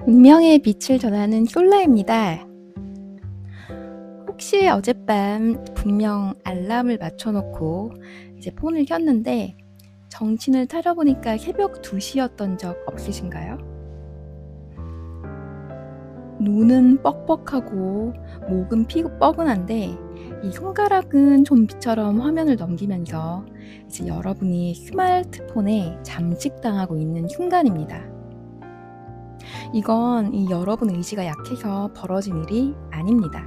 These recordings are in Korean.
운명의 빛을 전하는 솔라입니다. 혹시 어젯밤 분명 알람을 맞춰놓고 이제 폰을 켰는데 정신을 차려보니까 새벽 2시였던 적 없으신가요? 눈은 뻑뻑하고 목은 뻐근한데 이 손가락은 좀비처럼 화면을 넘기면서 이제 여러분이 스마트폰에 잠식당하고 있는 순간입니다. 이건 여러분 의지가 약해서 벌어진 일이 아닙니다.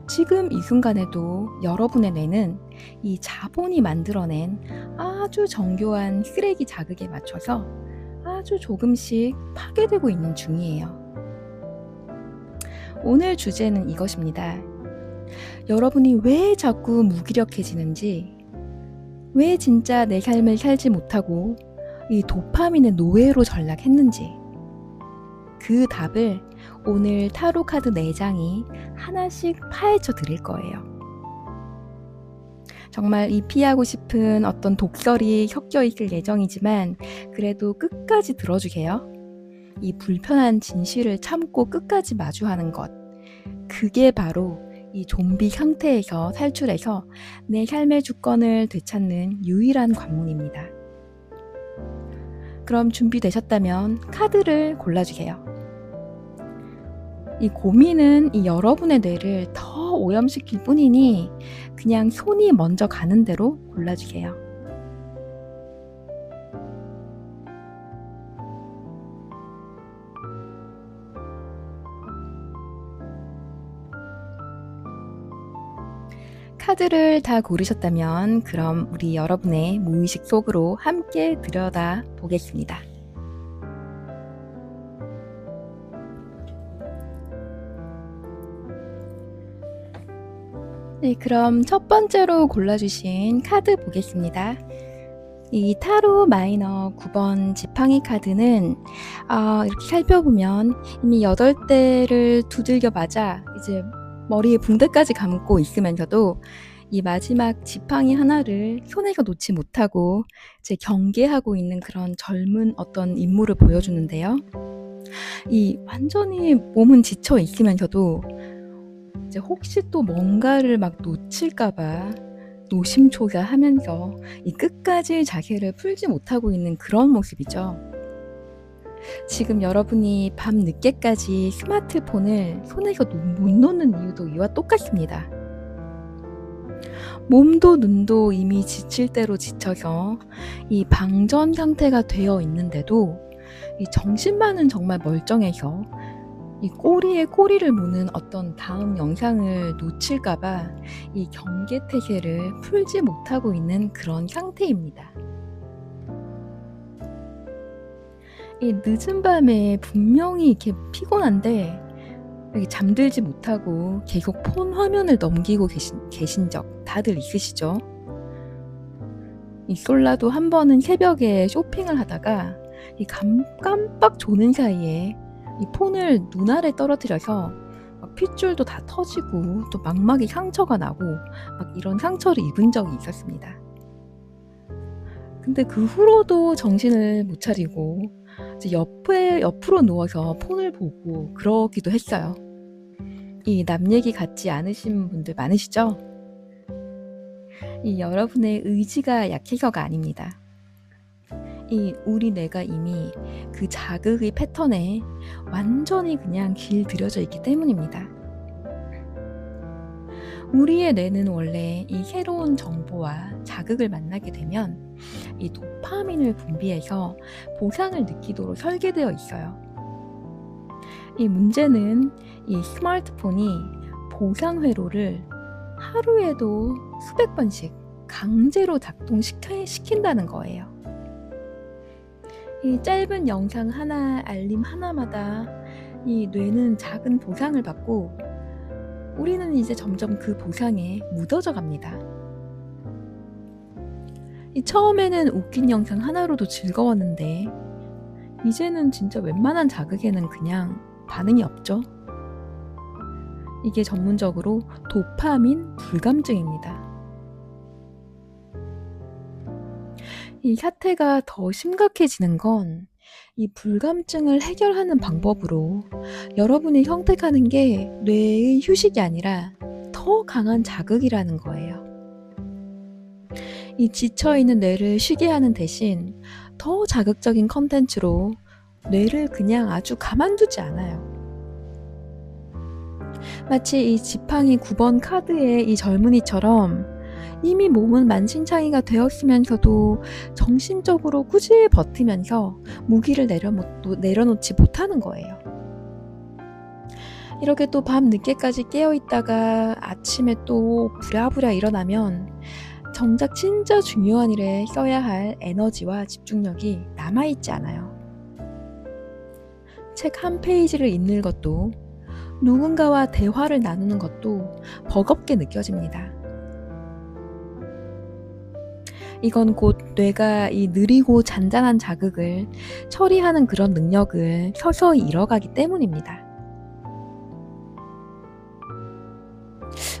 지금 이 순간에도 여러분의 뇌는 이 자본이 만들어낸 아주 정교한 쓰레기 자극에 맞춰서 아주 조금씩 파괴되고 있는 중이에요. 오늘 주제는 이것입니다. 여러분이 왜 자꾸 무기력해지는지, 왜 진짜 내 삶을 살지 못하고 이 도파민의 노예로 전락했는지, 그 답을 오늘 타로 카드 4장이 하나씩 파헤쳐 드릴 거예요. 정말 이 피하고 싶은 어떤 독설이 섞여 있을 예정이지만 그래도 끝까지 들어주세요. 이 불편한 진실을 참고 끝까지 마주하는 것, 그게 바로 이 좀비 상태에서 탈출해서 내 삶의 주권을 되찾는 유일한 관문입니다. 그럼 준비되셨다면 카드를 골라주세요. 이 고민은 여러분의 뇌를 더 오염시킬 뿐이니 그냥 손이 먼저 가는 대로 골라주세요. 카드를 다 고르셨다면 그럼 우리 여러분의 무의식 속으로 함께 들여다 보겠습니다. 네, 그럼 첫 번째로 골라주신 카드 보겠습니다. 이 타로 마이너 9번 지팡이 카드는 이렇게 살펴보면 이미 8대를 두들겨 맞아 이제 머리에 붕대까지 감고 있으면서도 이 마지막 지팡이 하나를 손에서 놓지 못하고 이제 경계하고 있는 그런 젊은 어떤 인물을 보여주는데요. 이 완전히 몸은 지쳐 있으면서도 이제 혹시 또 뭔가를 막 놓칠까봐 노심초사하면서 이 끝까지 자세를 풀지 못하고 있는 그런 모습이죠. 지금 여러분이 밤 늦게까지 스마트폰을 손에서 못 놓는 이유도 이와 똑같습니다. 몸도 눈도 이미 지칠 대로 지쳐서 이 방전 상태가 되어 있는데도 이 정신만은 정말 멀쩡해서 이 꼬리에 꼬리를 무는 어떤 다음 영상을 놓칠까봐 이 경계태세를 풀지 못하고 있는 그런 상태입니다. 이 늦은 밤에 분명히 이렇게 피곤한데 이렇게 잠들지 못하고 계속 폰 화면을 넘기고 계신 적 다들 있으시죠? 이 솔라도 한 번은 새벽에 쇼핑을 하다가 이 깜빡 조는 사이에 이 폰을 눈 아래 떨어뜨려서 막 핏줄도 다 터지고 또 망막에 상처가 나고 막 이런 상처를 입은 적이 있었습니다. 근데 그 후로도 정신을 못 차리고 이제 옆으로 누워서 폰을 보고 그러기도 했어요. 이 남 얘기 같지 않으신 분들 많으시죠? 이 여러분의 의지가 약해서가 아닙니다. 이 우리 뇌가 이미 그 자극의 패턴에 완전히 그냥 길들여져 있기 때문입니다. 우리의 뇌는 원래 이 새로운 정보와 자극을 만나게 되면 이 도파민을 분비해서 보상을 느끼도록 설계되어 있어요. 이 문제는 이 스마트폰이 보상 회로를 하루에도 수백 번씩 강제로 작동시킨다는 거예요. 이 짧은 영상 하나, 알림 하나마다 이 뇌는 작은 보상을 받고 우리는 이제 점점 그 보상에 묻어져 갑니다. 이 처음에는 웃긴 영상 하나로도 즐거웠는데 이제는 진짜 웬만한 자극에는 그냥 반응이 없죠. 이게 전문적으로 도파민 불감증입니다. 이 사태가 더 심각해지는 건 이 불감증을 해결하는 방법으로 여러분이 선택하는 게 뇌의 휴식이 아니라 더 강한 자극이라는 거예요. 이 지쳐있는 뇌를 쉬게 하는 대신 더 자극적인 컨텐츠로 뇌를 그냥 아주 가만두지 않아요. 마치 이 지팡이 9번 카드의 이 젊은이처럼 이미 몸은 만신창이가 되었으면서도 정신적으로 꾸준히 버티면서 무기를 내려놓지 못하는 거예요. 이렇게 또 밤 늦게까지 깨어있다가 아침에 또 부랴부랴 일어나면 정작 진짜 중요한 일에 써야 할 에너지와 집중력이 남아있지 않아요. 책 한 페이지를 읽는 것도 누군가와 대화를 나누는 것도 버겁게 느껴집니다. 이건 곧 뇌가 이 느리고 잔잔한 자극을 처리하는 그런 능력을 서서히 잃어가기 때문입니다.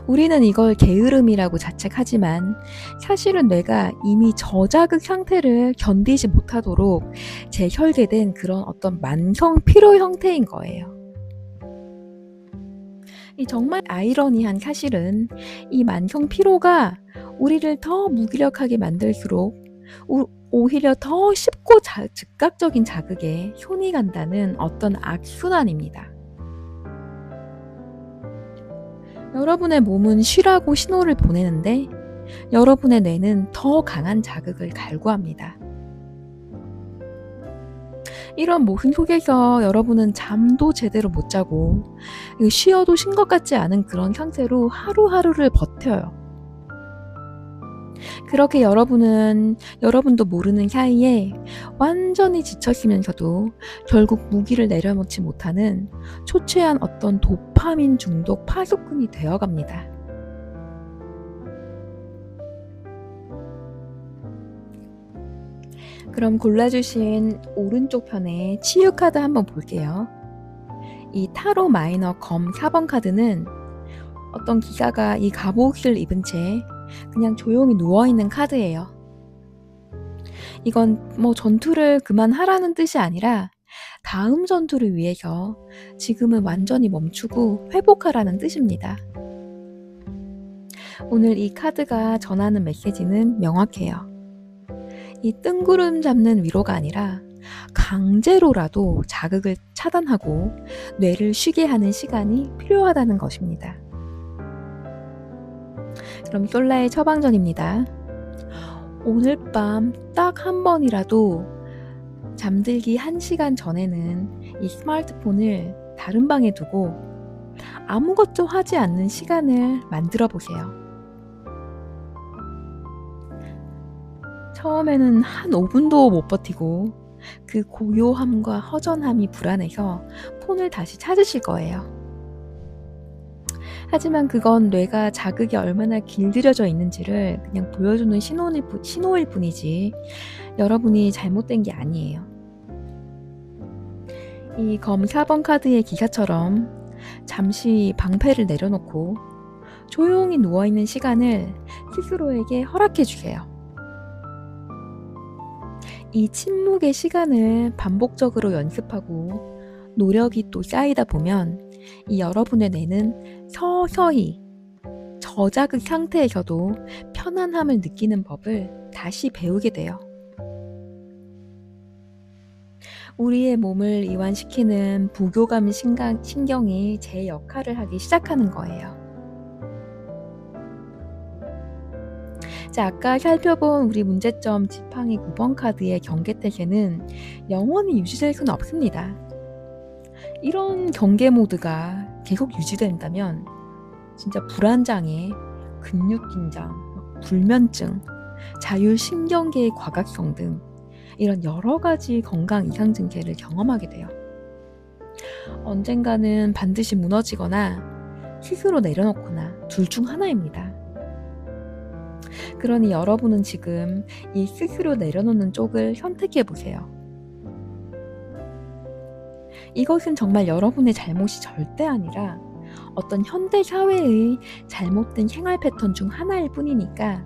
우리는 이걸 게으름이라고 자책하지만 사실은 뇌가 이미 저자극 상태를 견디지 못하도록 재설계된 그런 어떤 만성 피로 형태인 거예요. 이 정말 아이러니한 사실은 이 만성 피로가 우리를 더 무기력하게 만들수록 오히려 더 쉽고 즉각적인 자극에 손이 간다는 어떤 악순환입니다. 여러분의 몸은 쉬라고 신호를 보내는데 여러분의 뇌는 더 강한 자극을 갈구합니다. 이런 모순 속에서 여러분은 잠도 제대로 못 자고 쉬어도 쉰 것 같지 않은 그런 상태로 하루하루를 버텨요. 그렇게 여러분도 모르는 사이에 완전히 지쳤으면서도 결국 무기를 내려놓지 못하는 초췌한 어떤 도파민 중독 파수꾼이 되어갑니다. 그럼 골라주신 오른쪽 편의 치유 카드 한번 볼게요. 이 타로 마이너 검 4번 카드는 어떤 기사가 이 갑옷을 입은 채 그냥 조용히 누워있는 카드예요. 이건 전투를 그만하라는 뜻이 아니라 다음 전투를 위해서 지금은 완전히 멈추고 회복하라는 뜻입니다. 오늘 이 카드가 전하는 메시지는 명확해요. 이 뜬구름 잡는 위로가 아니라 강제로라도 자극을 차단하고 뇌를 쉬게 하는 시간이 필요하다는 것입니다. 그럼 솔라의 처방전입니다. 오늘 밤 딱 한 번이라도 잠들기 1시간 전에는 이 스마트폰을 다른 방에 두고 아무것도 하지 않는 시간을 만들어 보세요. 처음에는 한 5분도 못 버티고 그 고요함과 허전함이 불안해서 폰을 다시 찾으실 거예요. 하지만 그건 뇌가 자극이 얼마나 길들여져 있는지를 그냥 보여주는 신호일 뿐이지 여러분이 잘못된 게 아니에요. 이 검 4번 카드의 기사처럼 잠시 방패를 내려놓고 조용히 누워있는 시간을 스스로에게 허락해 주세요. 이 침묵의 시간을 반복적으로 연습하고 노력이 또 쌓이다 보면 이 여러분의 뇌는 서서히 저자극 상태에서도 편안함을 느끼는 법을 다시 배우게 돼요. 우리의 몸을 이완시키는 부교감 신경이 제 역할을 하기 시작하는 거예요. 자, 아까 살펴본 우리 문제점 지팡이 9번 카드의 경계태세는 영원히 유지될 수는 없습니다. 이런 경계 모드가 계속 유지된다면 진짜 불안장애, 근육긴장, 불면증, 자율신경계의 과각성 등 이런 여러 가지 건강 이상 증세를 경험하게 돼요. 언젠가는 반드시 무너지거나 스스로 내려놓거나 둘 중 하나입니다. 그러니 여러분은 지금 이 스스로 내려놓는 쪽을 선택해 보세요. 이것은 정말 여러분의 잘못이 절대 아니라 어떤 현대 사회의 잘못된 생활 패턴 중 하나일 뿐이니까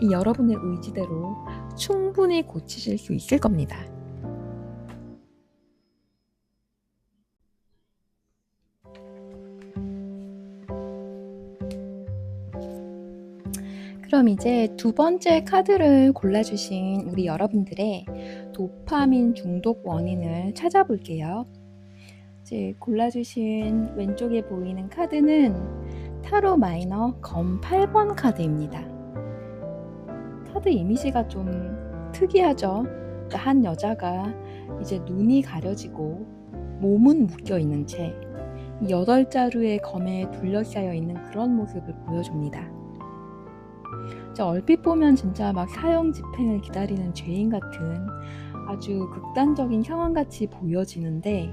이 여러분의 의지대로 충분히 고치실 수 있을 겁니다. 그럼 이제 두 번째 카드를 골라주신 우리 여러분들의 도파민 중독 원인을 찾아볼게요. 이제 골라주신 왼쪽에 보이는 카드는 타로 마이너 검 8번 카드입니다. 카드 이미지가 좀 특이하죠. 그러니까 한 여자가 이제 눈이 가려지고 몸은 묶여있는 채 8자루의 검에 둘러싸여 있는 그런 모습을 보여줍니다. 얼핏 보면 진짜 막 사형 집행을 기다리는 죄인 같은 아주 극단적인 상황같이 보여지는데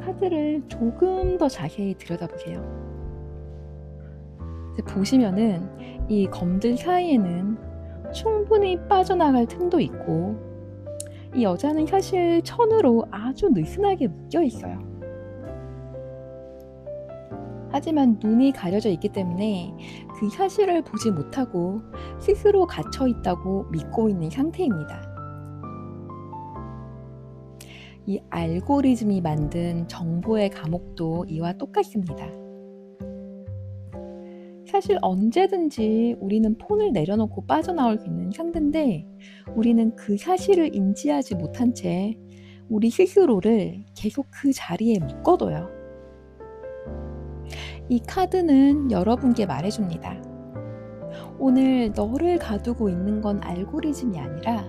카드를 조금 더 자세히 들여다보세요. 보시면은 이 검들 사이에는 충분히 빠져나갈 틈도 있고 이 여자는 사실 천으로 아주 느슨하게 묶여 있어요. 하지만 눈이 가려져 있기 때문에 그 사실을 보지 못하고 스스로 갇혀 있다고 믿고 있는 상태입니다. 이 알고리즘이 만든 정보의 감옥도 이와 똑같습니다. 사실 언제든지 우리는 폰을 내려놓고 빠져나올 수 있는 상태인데 우리는 그 사실을 인지하지 못한 채 우리 스스로를 계속 그 자리에 묶어둬요. 이 카드는 여러분께 말해줍니다. 오늘 너를 가두고 있는 건 알고리즘이 아니라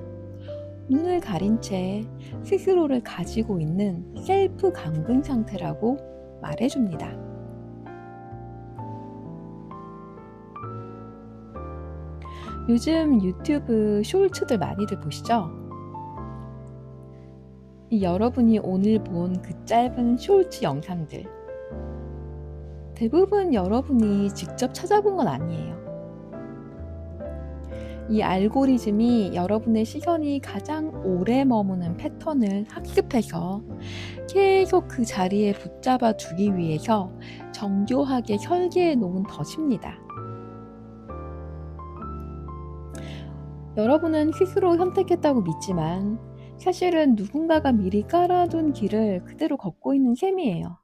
눈을 가린 채 스스로를 가지고 있는 셀프 감금 상태라고 말해줍니다. 요즘 유튜브 쇼츠들 많이들 보시죠? 여러분이 오늘 본 그 짧은 쇼츠 영상들 대부분 여러분이 직접 찾아본 건 아니에요. 이 알고리즘이 여러분의 시선이 가장 오래 머무는 패턴을 학습해서 계속 그 자리에 붙잡아 두기 위해서 정교하게 설계해 놓은 덫입니다. 여러분은 스스로 선택했다고 믿지만 사실은 누군가가 미리 깔아둔 길을 그대로 걷고 있는 셈이에요.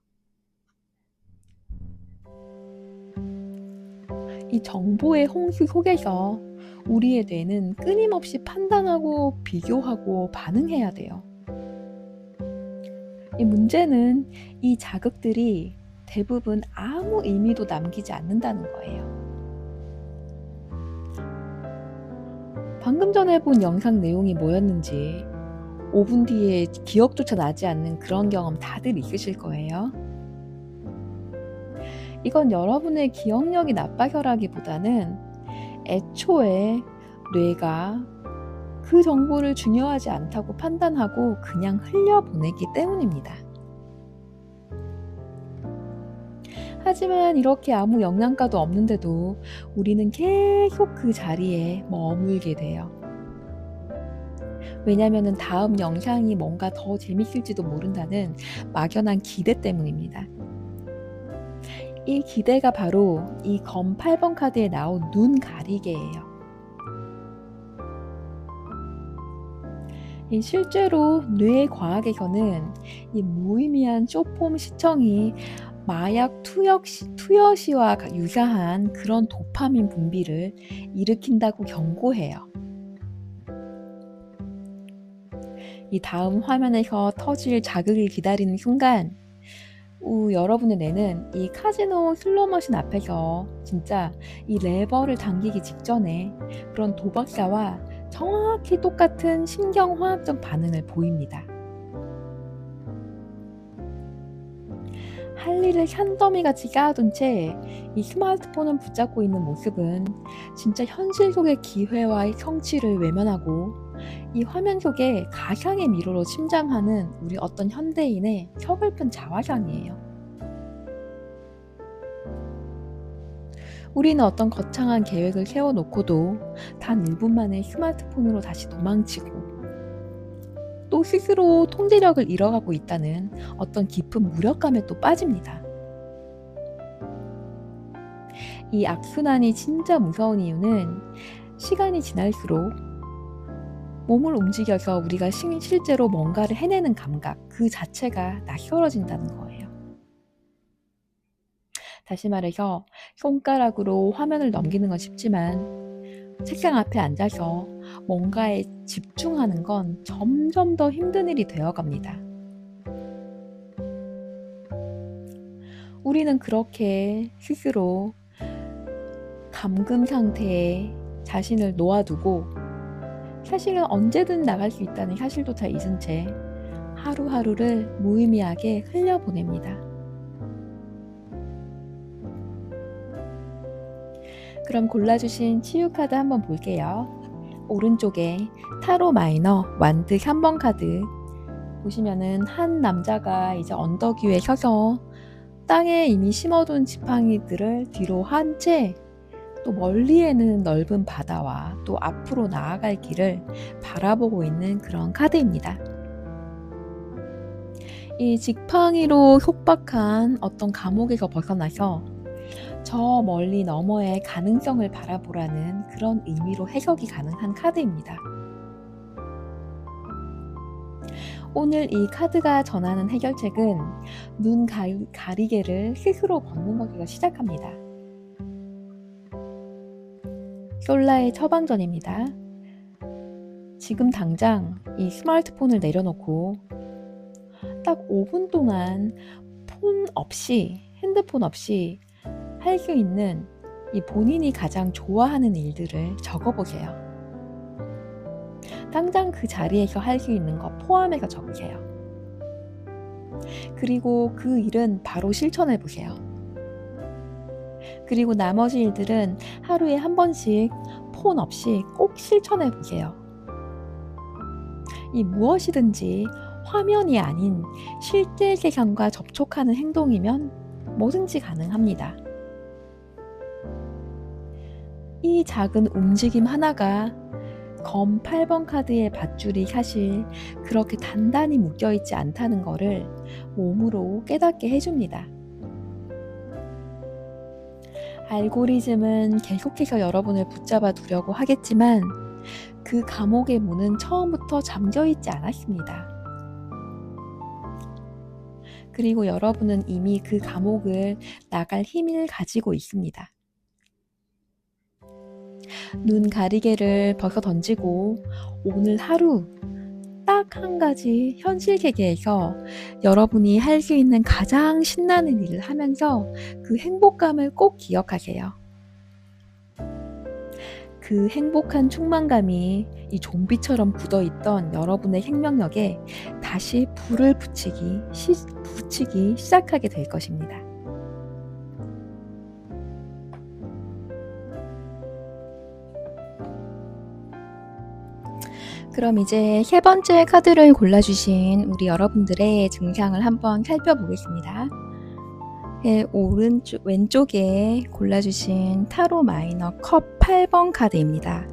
이 정보의 홍수 속에서 우리의 뇌는 끊임없이 판단하고 비교하고 반응해야 돼요. 이 문제는 이 자극들이 대부분 아무 의미도 남기지 않는다는 거예요. 방금 전에 본 영상 내용이 뭐였는지 5분 뒤에 기억조차 나지 않는 그런 경험 다들 있으실 거예요. 이건 여러분의 기억력이 나빠서라기보다는 애초에 뇌가 그 정보를 중요하지 않다고 판단하고 그냥 흘려보내기 때문입니다. 하지만 이렇게 아무 영양가도 없는데도 우리는 계속 그 자리에 머물게 돼요. 왜냐하면 다음 영상이 뭔가 더 재밌을지도 모른다는 막연한 기대 때문입니다. 이 기대가 바로 이 검 8번 카드에 나온 눈 가리개예요. 실제로 뇌과학에서는 이 무의미한 쇼폼 시청이 마약 투여시와 유사한 그런 도파민 분비를 일으킨다고 경고해요. 이 다음 화면에서 터질 자극을 기다리는 순간 여러분의 뇌는 이 카지노 슬롯머신 앞에서 진짜 이 레버를 당기기 직전에 그런 도박사와 정확히 똑같은 신경화학적 반응을 보입니다. 할 일을 산더미같이 쌓아둔 채 이 스마트폰을 붙잡고 있는 모습은 진짜 현실 속의 기회와 성취를 외면하고 이 화면 속에 가상의 미로로 침잠하는 우리 어떤 현대인의 서글픈 자화상이에요. 우리는 어떤 거창한 계획을 세워놓고도 단 1분 만에 스마트폰으로 다시 도망치고 또 스스로 통제력을 잃어가고 있다는 어떤 깊은 무력감에 또 빠집니다. 이 악순환이 진짜 무서운 이유는 시간이 지날수록 몸을 움직여서 우리가 실제로 뭔가를 해내는 감각 그 자체가 낯설어진다는 거예요. 다시 말해서 손가락으로 화면을 넘기는 건 쉽지만 책상 앞에 앉아서 뭔가에 집중하는 건 점점 더 힘든 일이 되어갑니다. 우리는 그렇게 스스로 감금 상태에 자신을 놓아두고 사실은 언제든 나갈 수 있다는 사실조차 잊은 채 하루하루를 무의미하게 흘려보냅니다. 그럼 골라주신 치유 카드 한번 볼게요. 오른쪽에 타로 마이너 완드 3번 카드 보시면은 한 남자가 이제 언덕 위에 서서 땅에 이미 심어둔 지팡이들을 뒤로 한 채 또 멀리에는 넓은 바다와 또 앞으로 나아갈 길을 바라보고 있는 그런 카드입니다. 이 지팡이로 속박한 어떤 감옥에서 벗어나서 저 멀리 너머의 가능성을 바라보라는 그런 의미로 해석이 가능한 카드입니다. 오늘 이 카드가 전하는 해결책은 눈 가리개를 스스로 벗는 것에서 시작합니다. 솔라의 처방전입니다. 지금 당장 이 스마트폰을 내려놓고 딱 5분 동안 핸드폰 없이 할 수 있는 이 본인이 가장 좋아하는 일들을 적어보세요. 당장 그 자리에서 할 수 있는 거 포함해서 적으세요. 그리고 그 일은 바로 실천해보세요. 그리고 나머지 일들은 하루에 한 번씩 폰 없이 꼭 실천해보세요. 이 무엇이든지 화면이 아닌 실제 세상과 접촉하는 행동이면 뭐든지 가능합니다. 이 작은 움직임 하나가 검 8번 카드의 밧줄이 사실 그렇게 단단히 묶여있지 않다는 것을 몸으로 깨닫게 해줍니다. 알고리즘은 계속해서 여러분을 붙잡아 두려고 하겠지만 그 감옥의 문은 처음부터 잠겨있지 않았습니다. 그리고 여러분은 이미 그 감옥을 나갈 힘을 가지고 있습니다. 눈 가리개를 벗어 던지고 오늘 하루 딱 한 가지 현실 세계에서 여러분이 할 수 있는 가장 신나는 일을 하면서 그 행복감을 꼭 기억하세요. 그 행복한 충만감이 이 좀비처럼 굳어있던 여러분의 생명력에 다시 불을 붙이기 시작하게 될 것입니다. 그럼 이제 세 번째 카드를 골라주신 우리 여러분들의 증상을 한번 살펴보겠습니다. 네, 왼쪽에 골라주신 타로 마이너 컵 8번 카드입니다.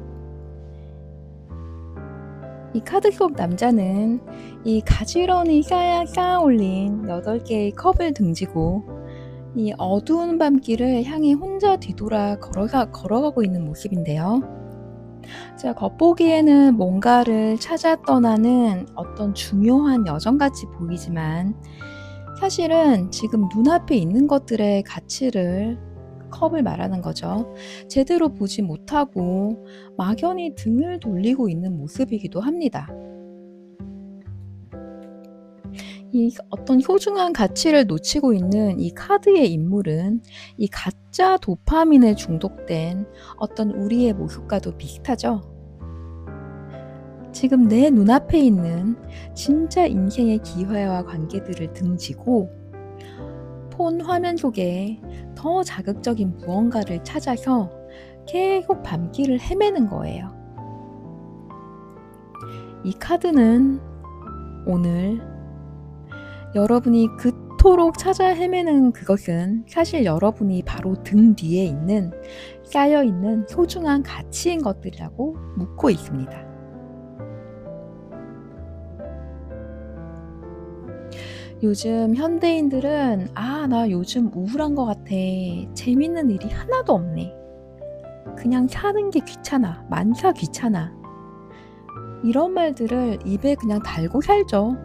이 카드 속 남자는 이 가지런히 쌓아 올린 8개의 컵을 등지고 이 어두운 밤길을 향해 혼자 뒤돌아 걸어가고 있는 모습인데요. 제가 겉보기에는 뭔가를 찾아 떠나는 어떤 중요한 여정같이 보이지만 사실은 지금 눈앞에 있는 것들의 가치를 컵을 말하는 거죠. 제대로 보지 못하고 막연히 등을 돌리고 있는 모습이기도 합니다. 이 어떤 소중한 가치를 놓치고 있는 이 카드의 인물은 이 가짜 도파민에 중독된 어떤 우리의 모습과도 비슷하죠. 지금 내 눈앞에 있는 진짜 인생의 기회와 관계들을 등지고 폰 화면 속에 더 자극적인 무언가를 찾아서 계속 밤길을 헤매는 거예요. 이 카드는 오늘 여러분이 그토록 찾아 헤매는 그것은 사실 여러분이 바로 등 뒤에 있는 쌓여있는 소중한 가치인 것들이라고 묻고 있습니다. 요즘 현대인들은 나 요즘 우울한 것 같아. 재밌는 일이 하나도 없네. 그냥 사는 게 귀찮아. 만사 귀찮아. 이런 말들을 입에 그냥 달고 살죠.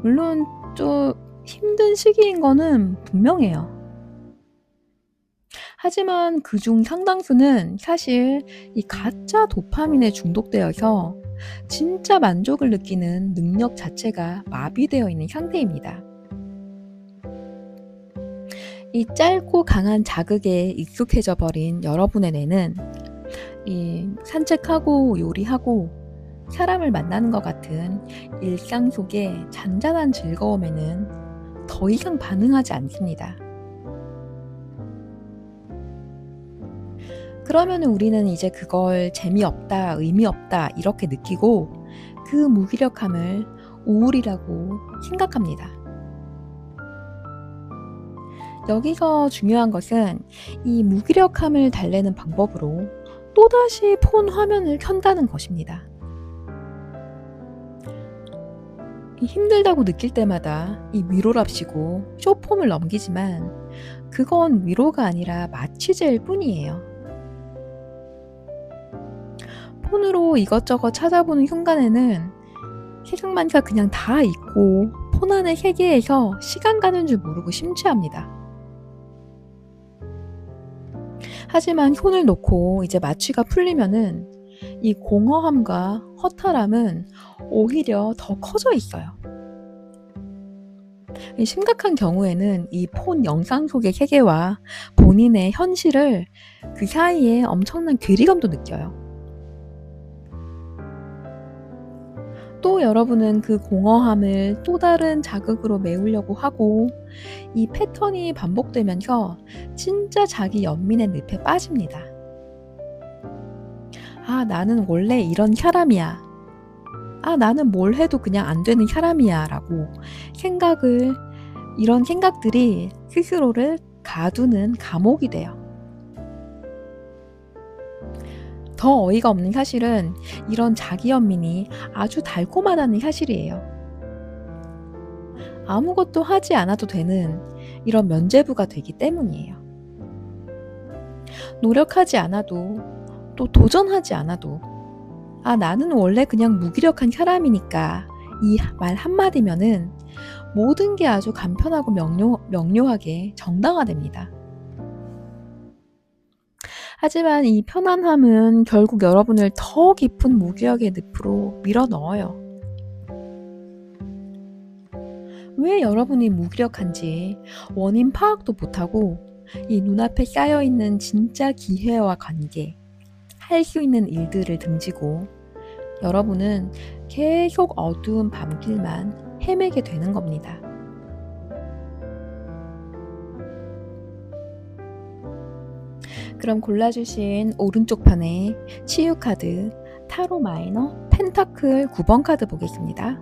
물론 좀 힘든 시기인 거는 분명해요. 하지만 그중 상당수는 사실 이 가짜 도파민에 중독되어서 진짜 만족을 느끼는 능력 자체가 마비되어 있는 상태입니다. 이 짧고 강한 자극에 익숙해져 버린 여러분의 뇌는 이 산책하고 요리하고 사람을 만나는 것 같은 일상 속의 잔잔한 즐거움에는 더 이상 반응하지 않습니다. 그러면 우리는 이제 그걸 재미없다, 의미 없다 이렇게 느끼고 그 무기력함을 우울이라고 생각합니다. 여기서 중요한 것은 이 무기력함을 달래는 방법으로 또다시 폰 화면을 켠다는 것입니다. 힘들다고 느낄 때마다 이 위로랍시고 쇼폼을 넘기지만 그건 위로가 아니라 마취제일 뿐이에요. 폰으로 이것저것 찾아보는 순간에는 세상만사 그냥 다 잊고 폰 안의 세계에서 시간 가는 줄 모르고 심취합니다. 하지만 손을 놓고 이제 마취가 풀리면은 이 공허함과 허탈함은 오히려 더 커져 있어요. 심각한 경우에는 이 폰 영상 속의 세계와 본인의 현실을 그 사이에 엄청난 괴리감도 느껴요. 또 여러분은 그 공허함을 또 다른 자극으로 메우려고 하고 이 패턴이 반복되면서 진짜 자기 연민의 늪에 빠집니다. 아, 나는 원래 이런 사람이야. 아, 나는 뭘 해도 그냥 안 되는 사람이야 라고 이런 생각들이 스스로를 가두는 감옥이 돼요. 더 어이가 없는 사실은 이런 자기 연민이 아주 달콤하다는 사실이에요. 아무것도 하지 않아도 되는 이런 면죄부가 되기 때문이에요. 노력하지 않아도 또 도전하지 않아도 아, 나는 원래 그냥 무기력한 사람이니까 이 말 한마디면은 모든 게 아주 간편하고 명료하게 정당화됩니다. 하지만 이 편안함은 결국 여러분을 더 깊은 무기력의 늪으로 밀어 넣어요. 왜 여러분이 무기력한지 원인 파악도 못하고 이 눈앞에 쌓여있는 진짜 기회와 관계, 할 수 있는 일들을 등지고 여러분은 계속 어두운 밤길만 헤매게 되는 겁니다. 그럼 골라주신 오른쪽 편에 치유 카드, 타로 마이너, 펜타클 9번 카드 보겠습니다.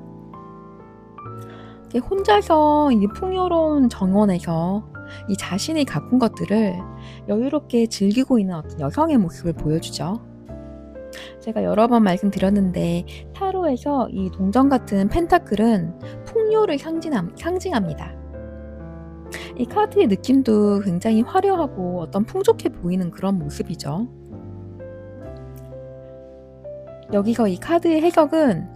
혼자서 이 풍요로운 정원에서 이 자신이 가꾼 것들을 여유롭게 즐기고 있는 어떤 여성의 모습을 보여주죠. 제가 여러 번 말씀드렸는데 타로에서 이 동전 같은 펜타클은 풍요를 상징합니다. 이 카드의 느낌도 굉장히 화려하고 어떤 풍족해 보이는 그런 모습이죠. 여기서 이 카드의 해석은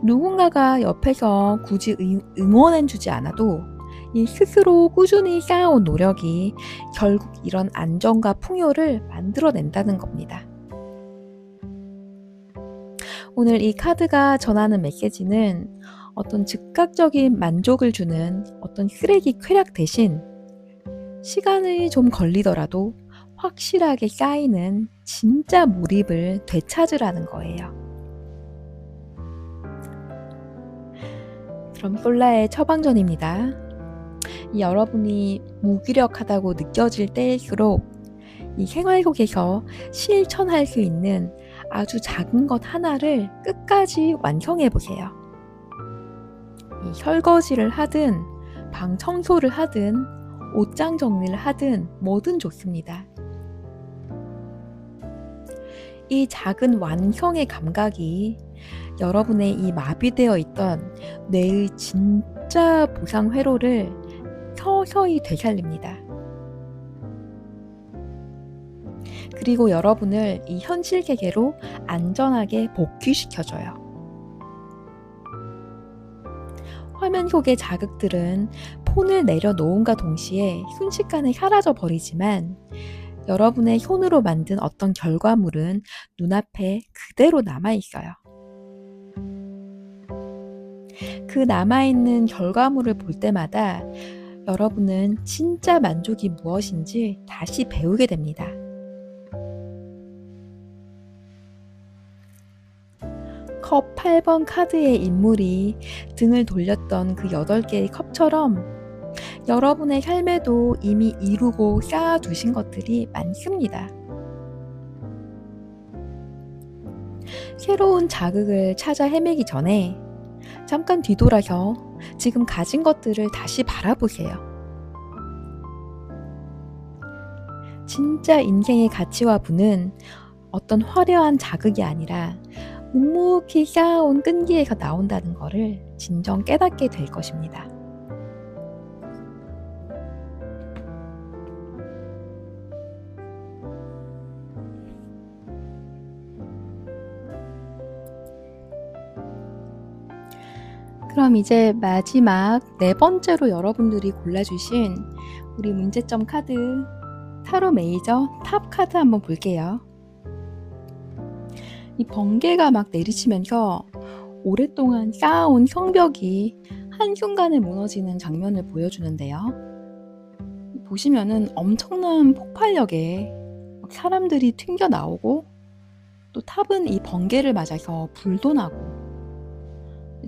누군가가 옆에서 굳이 응원해주지 않아도 이 스스로 꾸준히 쌓아온 노력이 결국 이런 안정과 풍요를 만들어낸다는 겁니다. 오늘 이 카드가 전하는 메시지는 어떤 즉각적인 만족을 주는 어떤 쓰레기 쾌락 대신 시간이 좀 걸리더라도 확실하게 쌓이는 진짜 몰입을 되찾으라는 거예요. 그럼 솔라의 처방전입니다. 여러분이 무기력하다고 느껴질 때일수록 이 생활 속에서 실천할 수 있는 아주 작은 것 하나를 끝까지 완성해 보세요. 이 설거지를 하든 방 청소를 하든 옷장 정리를 하든 뭐든 좋습니다. 이 작은 완성의 감각이 여러분의 이 마비되어 있던 뇌의 진짜 보상 회로를 서서히 되살립니다. 그리고 여러분을 이 현실 세계로 안전하게 복귀시켜줘요. 화면 속의 자극들은 폰을 내려놓음과 동시에 순식간에 사라져 버리지만 여러분의 손으로 만든 어떤 결과물은 눈앞에 그대로 남아있어요. 그 남아있는 결과물을 볼 때마다 여러분은 진짜 만족이 무엇인지 다시 배우게 됩니다. 컵 8번 카드의 인물이 등을 돌렸던 그 8개의 컵처럼 여러분의 삶에도 이미 이루고 쌓아두신 것들이 많습니다. 새로운 자극을 찾아 헤매기 전에 잠깐 뒤돌아서 지금 가진 것들을 다시 바라보세요. 진짜 인생의 가치와 부는 어떤 화려한 자극이 아니라 묵묵히 쌓아온 끈기에서 나온다는 것을 진정 깨닫게 될 것입니다. 그럼 이제 마지막 4번째로 여러분들이 골라주신 우리 문제점 카드 타로 메이저 탑 카드 한번 볼게요. 이 번개가 막 내리치면서 오랫동안 쌓아온 성벽이 한순간에 무너지는 장면을 보여주는데요. 보시면은 엄청난 폭발력에 사람들이 튕겨 나오고 또 탑은 이 번개를 맞아서 불도 나고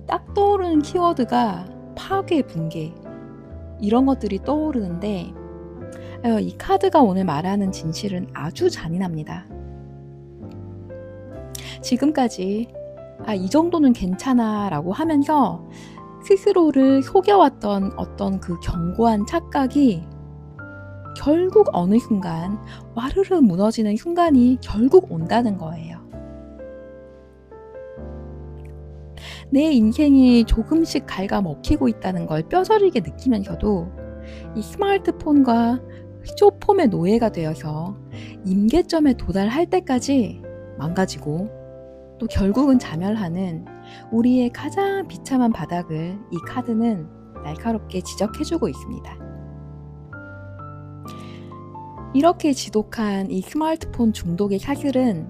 딱 떠오르는 키워드가 파괴, 붕괴 이런 것들이 떠오르는데 이 카드가 오늘 말하는 진실은 아주 잔인합니다. 지금까지 이 정도는 괜찮아 라고 하면서 스스로를 속여왔던 어떤 그 견고한 착각이 결국 어느 순간 와르르 무너지는 순간이 결국 온다는 거예요. 내 인생이 조금씩 갉아먹히고 있다는 걸 뼈저리게 느끼면서도 이 스마트폰과 쇼폼의 노예가 되어서 임계점에 도달할 때까지 망가지고 또 결국은 자멸하는 우리의 가장 비참한 바닥을 이 카드는 날카롭게 지적해주고 있습니다. 이렇게 지독한 이 스마트폰 중독의 사슬은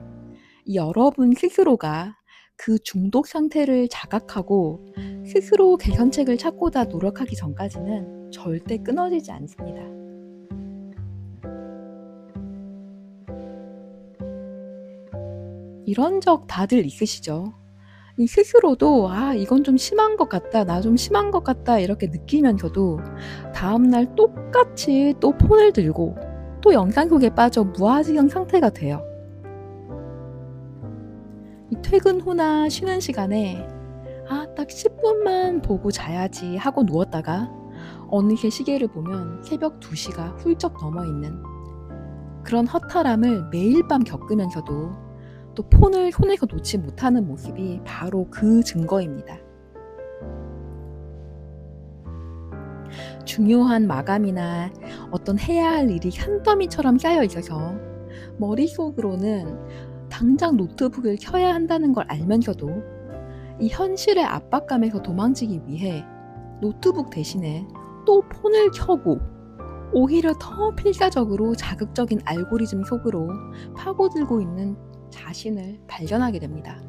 여러분 스스로가 그 중독 상태를 자각하고 스스로 개선책을 찾고자 노력하기 전까지는 절대 끊어지지 않습니다. 이런 적 다들 있으시죠? 이 스스로도 이건 좀 심한 것 같다, 나 좀 심한 것 같다 이렇게 느끼면서도 다음날 똑같이 또 폰을 들고 또 영상 속에 빠져 무아지경 상태가 돼요. 이 퇴근 후나 쉬는 시간에 딱 10분만 보고 자야지 하고 누웠다가 어느새 시계를 보면 새벽 2시가 훌쩍 넘어있는 그런 허탈함을 매일 밤 겪으면서도 또 폰을 손에서 놓지 못하는 모습이 바로 그 증거입니다. 중요한 마감이나 어떤 해야 할 일이 산더미처럼 쌓여 있어서 머릿속으로는 당장 노트북을 켜야 한다는 걸 알면서도 이 현실의 압박감에서 도망치기 위해 노트북 대신에 또 폰을 켜고 오히려 더 필사적으로 자극적인 알고리즘 속으로 파고들고 있는 자신을 발견하게 됩니다.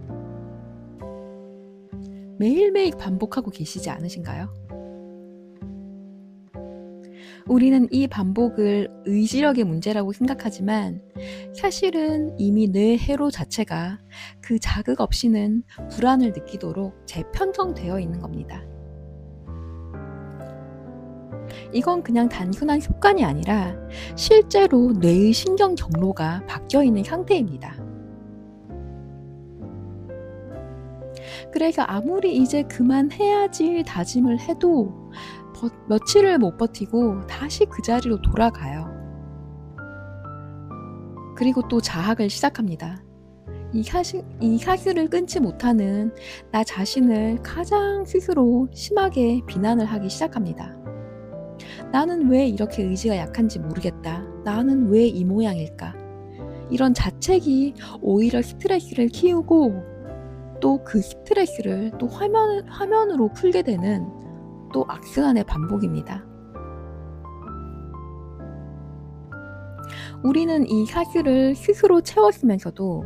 매일매일 반복하고 계시지 않으신가요? 우리는 이 반복을 의지력의 문제라고 생각하지만 사실은 이미 뇌 회로 자체가 그 자극 없이는 불안을 느끼도록 재편성되어 있는 겁니다. 이건 그냥 단순한 습관이 아니라 실제로 뇌의 신경 경로가 바뀌어 있는 상태입니다. 그래서 아무리 이제 그만해야지 다짐을 해도 며칠을 못 버티고 다시 그 자리로 돌아가요. 그리고 또 자학을 시작합니다. 이 사슬을 끊지 못하는 나 자신을 가장 스스로 심하게 비난을 하기 시작합니다. 나는 왜 이렇게 의지가 약한지 모르겠다. 나는 왜 이 모양일까? 이런 자책이 오히려 스트레스를 키우고 또 그 스트레스를 또 화면으로 풀게 되는 또 악순환의 반복입니다. 우리는 이 사슬을 스스로 채웠으면서도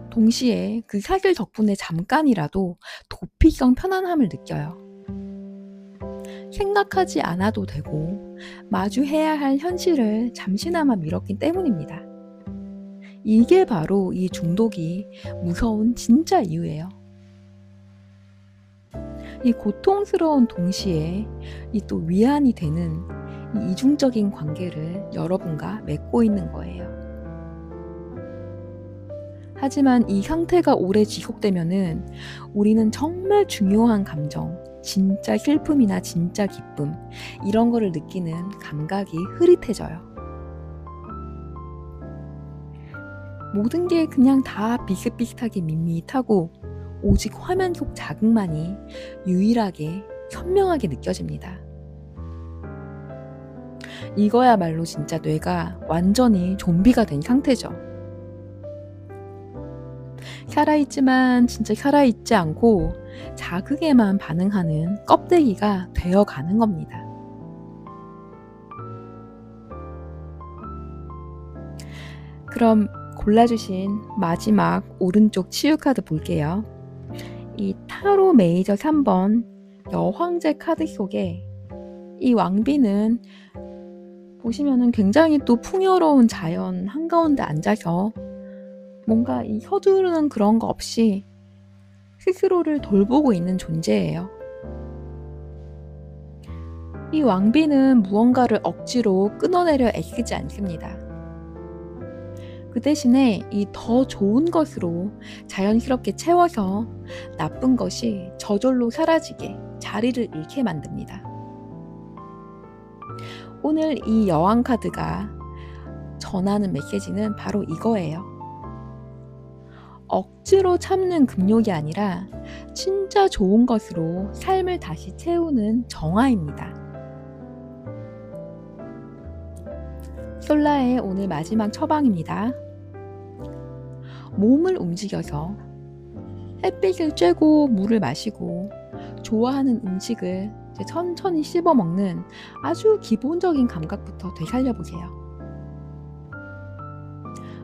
동시에 그 사슬 덕분에 잠깐이라도 도피성 편안함을 느껴요. 생각하지 않아도 되고 마주해야 할 현실을 잠시나마 미뤘기 때문입니다. 이게 바로 이 중독이 무서운 진짜 이유예요. 이 고통스러운 동시에 이 또 위안이 되는 이 이중적인 관계를 여러분과 맺고 있는 거예요. 하지만 이 상태가 오래 지속되면은 우리는 정말 중요한 감정, 진짜 슬픔이나 진짜 기쁨, 이런 거를 느끼는 감각이 흐릿해져요. 모든 게 그냥 다 비슷비슷하게 밋밋하고 오직 화면 속 자극만이 유일하게 선명하게 느껴집니다. 이거야말로 진짜 뇌가 완전히 좀비가 된 상태죠. 살아있지만 진짜 살아있지 않고 자극에만 반응하는 껍데기가 되어가는 겁니다. 그럼 골라주신 마지막 오른쪽 치유 카드 볼게요. 이 타로 메이저 3번 여황제 카드 속에 이 왕비는 보시면은 굉장히 또 풍요로운 자연 한가운데 앉아서 뭔가 이 서두르는 그런 거 없이 스스로를 돌보고 있는 존재예요. 이 왕비는 무언가를 억지로 끊어내려 애쓰지 않습니다. 그 대신에 이 더 좋은 것으로 자연스럽게 채워서 나쁜 것이 저절로 사라지게 자리를 잃게 만듭니다. 오늘 이 여왕 카드가 전하는 메시지는 바로 이거예요. 억지로 참는 금욕이 아니라 진짜 좋은 것으로 삶을 다시 채우는 정화입니다. 솔라의 오늘 마지막 처방입니다. 몸을 움직여서 햇빛을 쬐고 물을 마시고 좋아하는 음식을 천천히 씹어 먹는 아주 기본적인 감각부터 되살려보세요.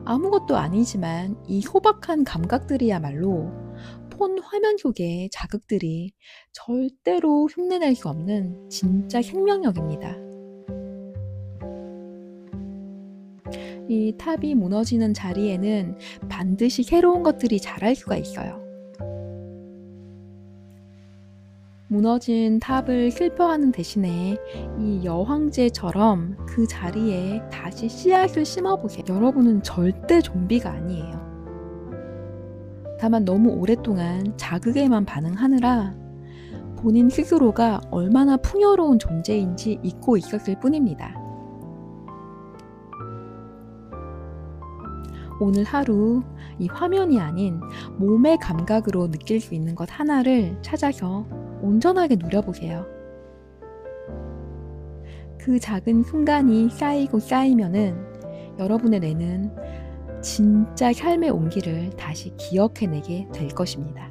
아무것도 아니지만 이 소박한 감각들이야말로 폰 화면 속의 자극들이 절대로 흉내낼 수 없는 진짜 생명력입니다. 이 탑이 무너지는 자리에는 반드시 새로운 것들이 자랄 수가 있어요. 무너진 탑을 슬퍼하는 대신에 이 여황제처럼 그 자리에 다시 씨앗을 심어보세요. 여러분은 절대 좀비가 아니에요. 다만 너무 오랫동안 자극에만 반응하느라 본인 스스로가 얼마나 풍요로운 존재인지 잊고 있었을 뿐입니다. 오늘 하루 이 화면이 아닌 몸의 감각으로 느낄 수 있는 것 하나를 찾아서 온전하게 누려보세요. 그 작은 순간이 쌓이고 쌓이면은 여러분의 뇌는 진짜 삶의 온기를 다시 기억해내게 될 것입니다.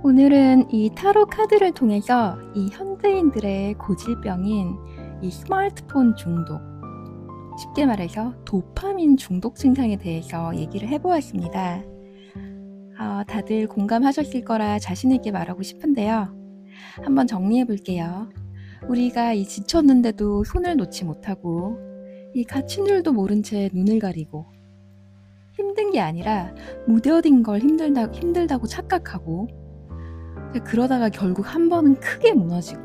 오늘은 이 타로 카드를 통해서 이 현대인들의 고질병인 이 스마트폰 중독, 쉽게 말해서 도파민 중독 증상에 대해서 얘기를 해보았습니다. 다들 공감하셨을 거라 자신있게 말하고 싶은데요. 한번 정리해 볼게요. 우리가 이 지쳤는데도 손을 놓지 못하고 이 갇힌 줄도 모른 채 눈을 가리고 힘든 게 아니라 무뎌진 걸 힘들다고 착각하고 그러다가 결국 한 번은 크게 무너지고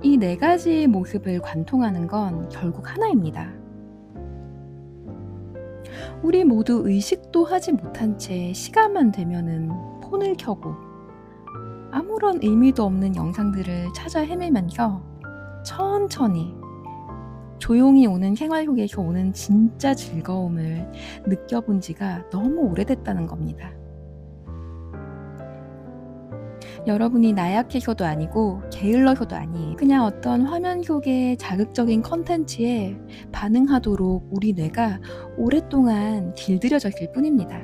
이 네 가지 모습을 관통하는 건 결국 하나입니다. 우리 모두 의식도 하지 못한 채 시간만 되면은 폰을 켜고 아무런 의미도 없는 영상들을 찾아 헤매면서 천천히 조용히 오는 생활 속에서 오는 진짜 즐거움을 느껴본 지가 너무 오래됐다는 겁니다. 여러분이 나약해서도 아니고 게을러서도 아니에요. 그냥 어떤 화면 속의 자극적인 컨텐츠에 반응하도록 우리 뇌가 오랫동안 길들여졌을 뿐입니다.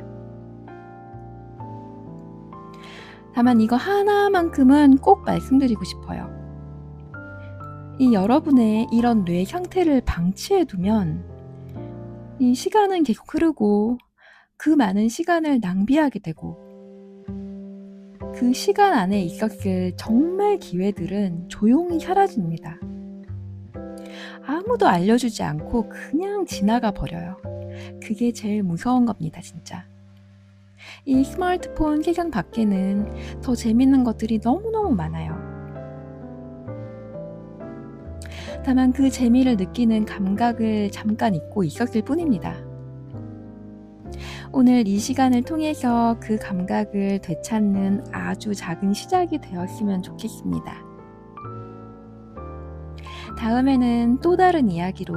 다만 이거 하나만큼은 꼭 말씀드리고 싶어요. 이 여러분의 이런 뇌 상태를 방치해 두면 이 시간은 계속 흐르고 그 많은 시간을 낭비하게 되고 그 시간 안에 있었을 정말 기회들은 조용히 사라집니다. 아무도 알려주지 않고 그냥 지나가 버려요. 그게 제일 무서운 겁니다, 진짜. 이 스마트폰 세상 밖에는 더 재밌는 것들이 너무너무 많아요. 다만 그 재미를 느끼는 감각을 잠깐 잊고 있었을 뿐입니다. 오늘 이 시간을 통해서 그 감각을 되찾는 아주 작은 시작이 되었으면 좋겠습니다. 다음에는 또 다른 이야기로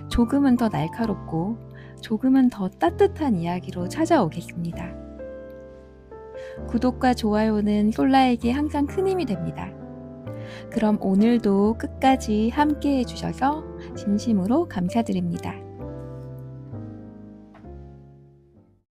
조금은 더 날카롭고 조금은 더 따뜻한 이야기로 찾아오겠습니다. 구독과 좋아요는 솔라에게 항상 큰 힘이 됩니다. 그럼 오늘도 끝까지 함께 해주셔서 진심으로 감사드립니다.